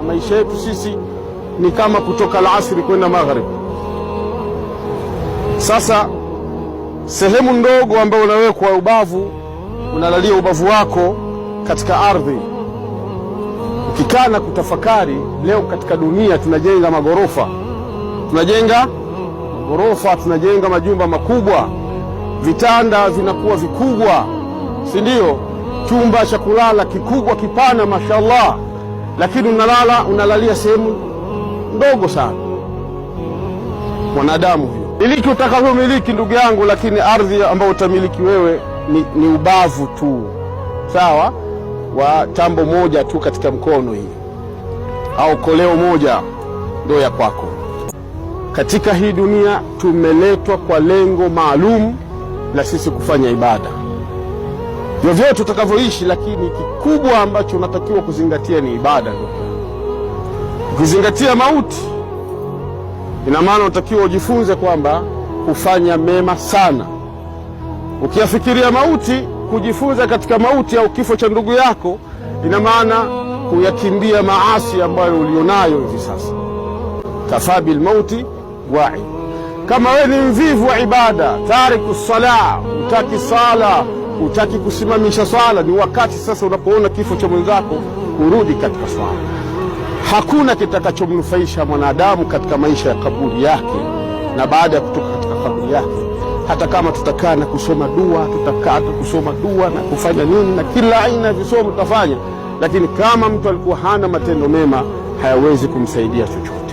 maisha yetu sisi ni kama kutoka alasiri kwenda maghrib. Sasa sehemu ndogo ambayo unawekwa ubavu, unalalia ubavu wako katika ardhi, ukikaa na kutafakari, leo katika dunia tunajenga magorofa, tunajenga majumba makubwa, vitanda vinakuwa vikubwa, si ndio? Chumba cha kulala kikubwa kipana, mashallah, lakini unalalia sehemu ndogo sana. Mwanadamu huyo, miliki utakavyomiliki ndugu yangu, lakini ardhi ambayo utamiliki wewe ni ubavu tu, sawa, wa tambo moja tu katika mkono hii, au koleo moja ndio ya kwako. Katika hii dunia tumeletwa kwa lengo maalum la sisi kufanya ibada, vyovyote utakavyoishi, lakini kikubwa ambacho unatakiwa kuzingatia ni ibada. Ukizingatia mauti, ina maana unatakiwa ujifunze kwamba kufanya mema sana. Ukiyafikiria mauti, kujifunza katika mauti au kifo cha ndugu yako, ina maana kuyakimbia maasi ambayo ulionayo hivi sasa. Kafa bil mauti wa'i. Kama wewe ni mvivu wa ibada, tariku sala, utaki sala, utaki kusimamisha swala, ni wakati sasa unapoona kifo cha mwenzako urudi katika swala. Hakuna kitakachomnufaisha mwanadamu katika maisha ya kaburi yake na baada ya kutoka katika kaburi yake. Hata kama tutakaa na kusoma dua, na kufanya nini na kila aina ya visomo tutafanya, lakini kama mtu alikuwa hana matendo mema, hayawezi kumsaidia chochote.